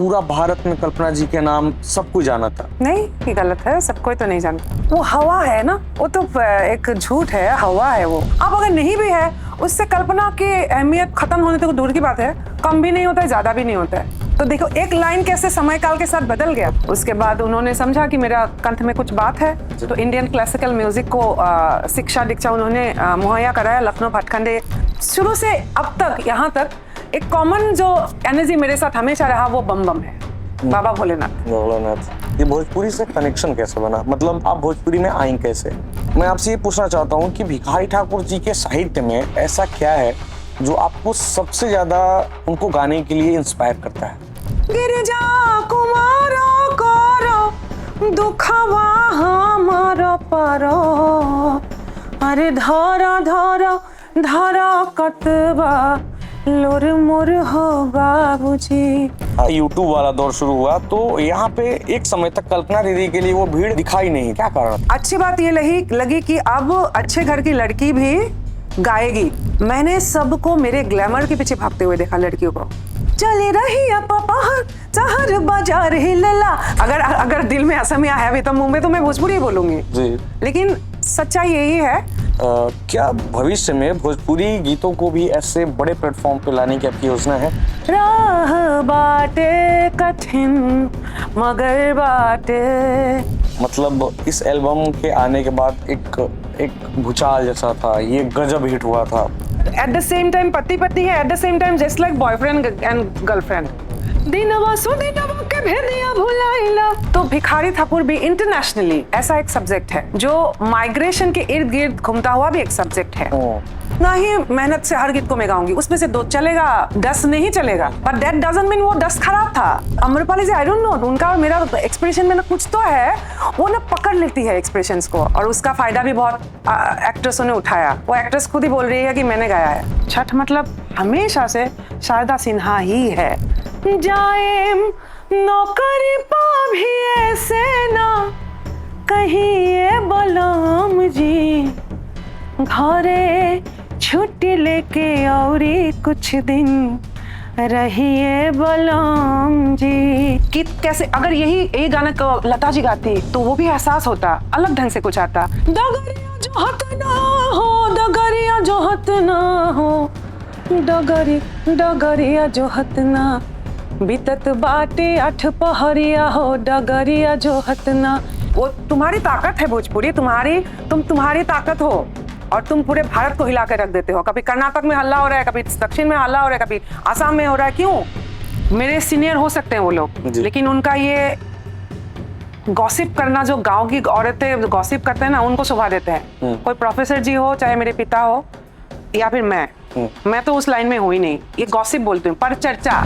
पूरा भारत में कल्पना जी के नाम सबको जाना था। नहीं, ये गलत है, सबको तो नहीं जानता। वो हवा है ना, वो तो एक झूठ है, हवा है वो। अब अगर नहीं भी है, उससे कल्पना की अहमियत खत्म होने तक दूर की बात है। कम भी नहीं होता है, ज्यादा भी नहीं होता है। तो देखो एक लाइन कैसे समय काल के साथ बदल गया। उसके बाद उन्होंने समझा कि मेरा कंठ में कुछ बात है, तो इंडियन क्लासिकल म्यूजिक को शिक्षा दीक्षा उन्होंने मुहैया कराया। लखनऊ भाटखंडे शुरू से अब तक यहाँ तक एक कॉमन जो एनर्जी मेरे साथ हमेशा रहा वो बम बम है, बाबा भोलेनाथ। ये भोजपुरी से कनेक्शन कैसे बना, मतलब आप भोजपुरी में आई कैसे? मैं आपसे ये पूछना चाहता हूँ कि भिखारी ठाकुर जी के साहित्य में ऐसा क्या है जो आपको सबसे ज्यादा उनको गाने के लिए इंस्पायर करता है? गिरजा कुमारो करो दुखवा हमारो परो, अरे धारा धारा धारा कतबा लोर मोर हो बाबूजी। यूट्यूब वाला दौर शुरू हुआ तो यहाँ पे एक समय तक कल्पना दीदी के लिए वो भीड़ दिखाई नहीं, क्या कारण? अच्छी बात ये लगी कि अब अच्छे घर की लड़की भी गाएगी। मैंने सबको मेरे ग्लैमर के पीछे भागते हुए देखा, लड़कियों को। चले रही शहर बाजार हिलला। अगर दिल में असमिया है भी तो मुंह में तो मैं भोजपुरी ही बोलूंगी जी। लेकिन सच्चाई यही है। क्या भविष्य में भोजपुरी गीतों को भी ऐसे बड़े प्लेटफॉर्म पे लाने की आपकी योजना है? राह बाटे कठिन मगर बाटे, मतलब इस एल्बम के आने के बाद एक भूचाल जैसा था, ये गजब हिट हुआ था। एट द सेम टाइम पति पत्नी है, at the same time just like boyfriend and girlfriend. दिनवा सुदिनवा के भेदिया भुलाइला। तो भिखारी ठाकुर भी इंटरनेशनली ऐसा एक सब्जेक्ट है जो माइग्रेशन के इर्द गिर्द घूमता हुआ भी एक सब्जेक्ट है। ना ही मेहनत से हर गीत को मैं गाऊंगी, उसमें से 2 चलेगा, 10 नहीं चलेगा, बट दैट डजंट मीन वो 10 खराब था। अम्रपाली जी आई डोंट नो, उनका और मेरा एक्सप्रेशन में ना कुछ तो है, वो ना पकड़ लेती है एक्सप्रेशंस को, और उसका फायदा भी बहुत एक्ट्रेसों ने उठाया। वो एक्ट्रेस खुद ही बोल रही है कि मैंने गाया है। छठ मतलब हमेशा से शारदा सिन्हा ही है। जाएम नौकरी पा भी ऐसे ना कहिए बलराम जी, घरे छुट्टी लेके और कुछ दिन रहिए बलराम जी। कि कैसे अगर यही गाना लता जी गाती तो वो भी एहसास होता, अलग ढंग से कुछ आता। डगरिया जो हत ना हो, डगरिया जो हत ना हो, डगरिया जो हत ना, बीतत बाटे 8 पहरिया हो, डगरिया जो हत ना। वो तुम्हारी ताकत है भोजपुरी, तुम्हारी ताकत हो, और तुम पूरे भारत को हिला कर रख देते हो। कभी कर्नाटक में हल्ला हो रहा है, कभी दक्षिण में हल्ला हो रहा है, कभी आसाम में हो रहा है। क्यों? मेरे सीनियर हो सकते हैं वो लोग, लेकिन उनका ये गॉसिप करना, जो गांव की औरतें गॉसिप करते हैं ना, उनको शोभा देते हैं। कोई प्रोफेसर जी हो, चाहे मेरे पिता हो, या फिर मैं तो उस लाइन में हुई नहीं। ये गॉसिप बोलती हूँ, पर चर्चा।